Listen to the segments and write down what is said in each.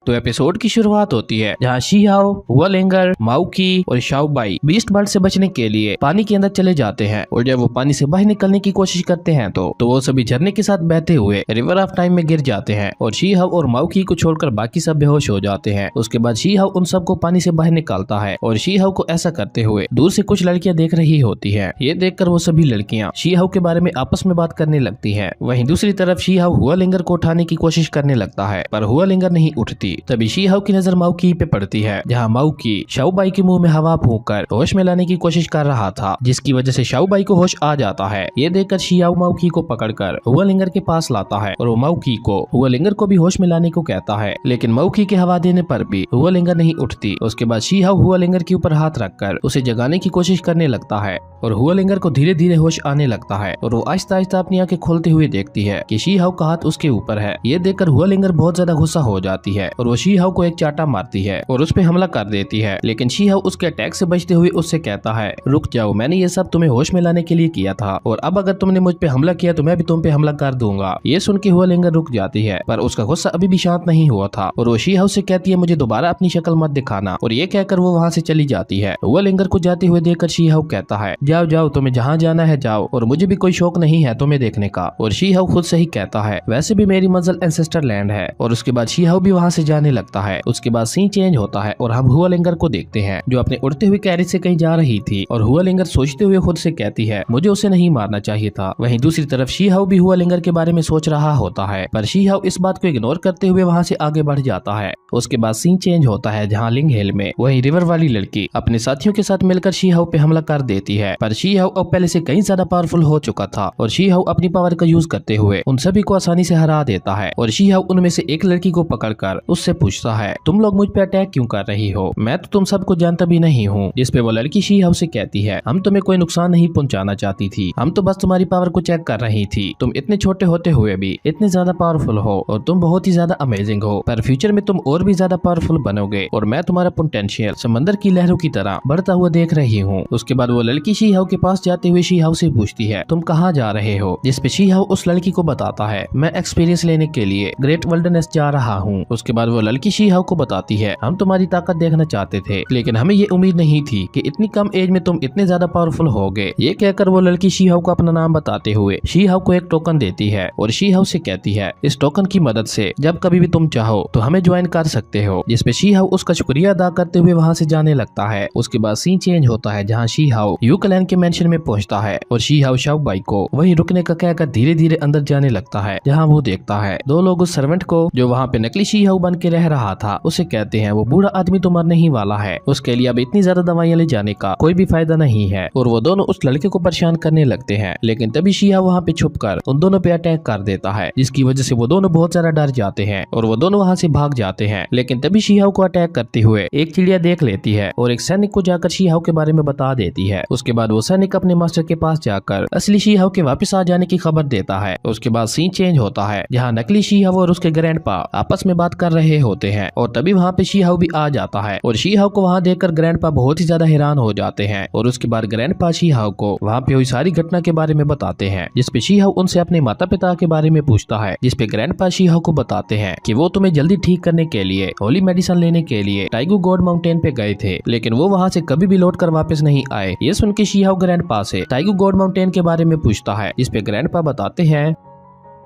तो एपिसोड की शुरुआत होती है जहाँ शी हाओ, हुआ लिंगर, माओकी और शाओ बाई बीस्ट बर्ड से बचने के लिए पानी के अंदर चले जाते हैं और जब वो पानी से बाहर निकलने की कोशिश करते हैं तो वो सभी झरने के साथ बहते हुए रिवर ऑफ टाइम में गिर जाते हैं और शी हाओ और माओकी को छोड़कर बाकी सब बेहोश हो जाते हैं। उसके बाद शी हाओ उन सबको पानी से बाहर निकालता है और शी हाओ को ऐसा करते हुए दूर से कुछ लड़कियां देख रही होती है। ये देखकर वो सभी लड़कियां शी हाओ के बारे में आपस में बात करने लगती है। वहीं दूसरी तरफ शी हाओ हुआ लिंगर को उठाने की कोशिश करने लगता है पर हुआ लिंगर नहीं उठती। तभी शी हाओ की नजर माओकी पे पड़ती है जहाँ माओकी शाओ बाई के मुंह में हवा फूंककर होश में लाने की कोशिश कर रहा था, जिसकी वजह से शाओ बाई को होश आ जाता है। ये देखकर शी हाओ माओकी को पकड़कर हुआ लिंगर के पास लाता है और वो माओकी को हुआ लिंगर को भी होश में लाने को कहता है, लेकिन माओकी के हवा देने पर भी हुआ लिंगर नहीं उठती। उसके बाद शी हाओ हुआ लिंगर के ऊपर हाथ रखकर उसे जगाने की कोशिश करने लगता है और हुआ लिंगर को धीरे धीरे होश आने लगता है और वो आहिस्ता आहिस्ता अपनी आंखें खोलते हुए देखती है कि शी हाओ का हाथ उसके ऊपर है। ये देखकर हुआ लिंगर बहुत ज्यादा गुस्सा हो जाती है और वो शी हाओ को एक चाटा मारती है और उस पे हमला कर देती है, लेकिन शी हाओ उसके अटैक से बचते हुए उससे कहता है, रुक जाओ, मैंने ये सब तुम्हें होश में लाने के लिए किया था और अब अगर तुमने मुझ पे हमला किया तो मैं भी तुम पे हमला कर दूंगा। ये सुन के हुआ लिंगर रुक जाती है पर उसका गुस्सा अभी भी शांत नहीं हुआ था और वो शी हाओ से कहती है, मुझे दोबारा अपनी शक्ल मत दिखाना, और ये कहकर वो वहाँ से चली जाती है। हुआ लिंगर को जाते हुए देखकर शी हाओ कहता है, जाओ जाओ, तुम्हें जहाँ जाना है जाओ और मुझे भी कोई शौक नहीं है तुम्हें देखने का। और शी हाओ खुद से ही कहता है, वैसे भी मेरी मंजिल एंसेस्टर लैंड है। और उसके बाद शी हाओ भी वहाँ से जाने लगता है। उसके बाद सीन चेंज होता है और हम हुआ लिंगर को देखते हैं जो अपने उड़ते हुए कैरेज से कहीं जा रही थी और हुआ लिंगर सोचते हुए खुद से कहती है, मुझे उसे नहीं मारना चाहिए था। वहीं दूसरी तरफ शी हाओ भी हुआ लिंगर के बारे में सोच रहा होता है पर शी हाओ इस बात को इग्नोर करते हुए वहाँ से आगे बढ़ जाता है। उसके बाद सीन चेंज होता है जहाँ लिंग हिल में वही रिवर वाली लड़की अपने साथियों के साथ मिलकर शी हाओ पे हमला कर देती है, पर शी हाओ अब पहले से कहीं ज्यादा पावरफुल हो चुका था और शी हाओ अपनी पावर का यूज करते हुए उन सभी को आसानी से हरा देता है। और शी हाओ उनमें से एक लड़की को पकड़कर उससे पूछता है, तुम लोग मुझ पे अटैक क्यों कर रही हो, मैं तो तुम सबको जानता भी नहीं हूँ। जिस पे वो लड़की शी हाओ से कहती है, हम तुम्हें कोई नुकसान नहीं पहुँचाना चाहती थी, हम तो बस तुम्हारी पावर को चेक कर रही थी। तुम इतने छोटे होते हुए भी इतने ज्यादा पावरफुल हो और तुम बहुत ही ज्यादा अमेजिंग हो, पर फ्यूचर में तुम और भी ज्यादा पावरफुल बनोगे और मैं तुम्हारा पोटेंशियल समंदर की लहरों की तरह बढ़ता हुआ देख रही हूँ। उसके बाद वो लड़की शी हाओ के पास जाते हुए शी हाओ से पूछती है, तुम कहाँ जा रहे हो। जिस पे शी हाओ उस लड़की को बताता है, मैं एक्सपीरियंस लेने के लिए ग्रेट विल्डरनेस जा रहा हूँ। उसके बाद वो लड़की शी हाओ को बताती है, हम तुम्हारी ताकत देखना चाहते थे लेकिन हमें ये उम्मीद नहीं थी कि इतनी कम एज में तुम इतने ज्यादा पावरफुल होगे। ये कहकर वो लड़की शी हाओ को अपना नाम बताते हुए शी हाओ को एक टोकन देती है और शी हाओ से कहती है, इस टोकन की मदद से जब कभी भी तुम चाहो तो हमें ज्वाइन कर सकते हो। जिसपे शी हाओ उसका शुक्रिया अदा करते हुए वहाँ से जाने लगता है। उसके बाद सीन चेंज होता है जहाँ शी हाओ यू क्लैन के मेंशन में पहुँचता है और शी हाओ शाओ बाई को वहीं रुकने का कहकर धीरे धीरे अंदर जाने लगता है, जहाँ वो देखता है दो लोग उस सर्वेंट को जो वहाँ पे नकली शी हाओ बन के रह रहा था उसे कहते हैं, वो बूढ़ा आदमी तो मरने ही वाला है, उसके लिए अब इतनी ज्यादा दवाइयाँ ले जाने का कोई भी फायदा नहीं है। और वो दोनों उस लड़के को परेशान करने लगते हैं, लेकिन तभी शी हाओ वहाँ पे छुपकर उन दोनों पे अटैक कर देता है, जिसकी वजह से वो दोनों बहुत ज्यादा डर जाते हैं और वो दोनों वहाँ से भाग जाते हैं। लेकिन तभी शी हाओ को अटैक करते हुए एक चिड़िया देख लेती है और एक सैनिक को जाकर शी हाओ के बारे में बता देती है। उसके बाद वो सैनिक अपने मास्टर के पास जाकर असली शी हाओ के वापस आ जाने की खबर देता है। उसके बाद सीन चेंज होता है जहाँ नकली शी हाओ और उसके ग्रैंडपा आपस में बात कर रहे होते हैं और तभी वहाँ पे शी हाओ भी आ जाता है और शी हाओ को वहाँ देखकर ग्रैंडपा बहुत ही ज्यादा हैरान हो जाते हैं। और उसके बाद ग्रैंडपा शी हाओ को वहाँ पे हुई सारी घटना के बारे में बताते हैं, जिसपे शी हाओ उनसे अपने माता पिता के बारे में पूछता है, जिसपे ग्रैंडपा शी हाओ को बताते हैं कि वो तुम्हें जल्दी ठीक करने के लिए होली मेडिसिन लेने के लिए टाइगू गॉड माउंटेन पे गए थे, लेकिन वो वहाँ से कभी भी लौट कर वापस नहीं आए। ये सुन के शी हाओ ग्रैंडपा से टाइगू गॉड माउंटेन के बारे में पूछता है, जिसपे ग्रैंडपा बताते हैं,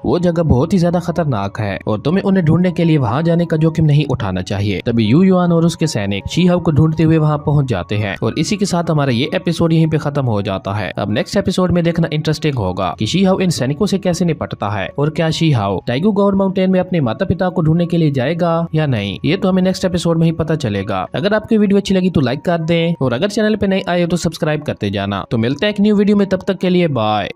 वो जगह बहुत ही ज्यादा खतरनाक है और तुम्हें उन्हें ढूंढने के लिए वहाँ जाने का जोखिम नहीं उठाना चाहिए। तभी यू युआन और उसके सैनिक शी हाओ को ढूंढते हुए वहाँ पहुँच जाते हैं और इसी के साथ हमारा ये एपिसोड यहीं पे खत्म हो जाता है। अब नेक्स्ट एपिसोड में देखना इंटरेस्टिंग होगा कि शी हाओ इन सैनिकों से कैसे निपटता है और क्या शी हाओ टाइगू गॉड माउंटेन में अपने माता पिता को ढूंढने के लिए जाएगा या नहीं, ये तो हमें नेक्स्ट एपिसोड में ही पता चलेगा। अगर आपकी वीडियो अच्छी लगी तो लाइक कर दें और अगर चैनल पे नए आए तो सब्सक्राइब करते जाना। तो मिलते हैं एक न्यू वीडियो में, तब तक के लिए बाय।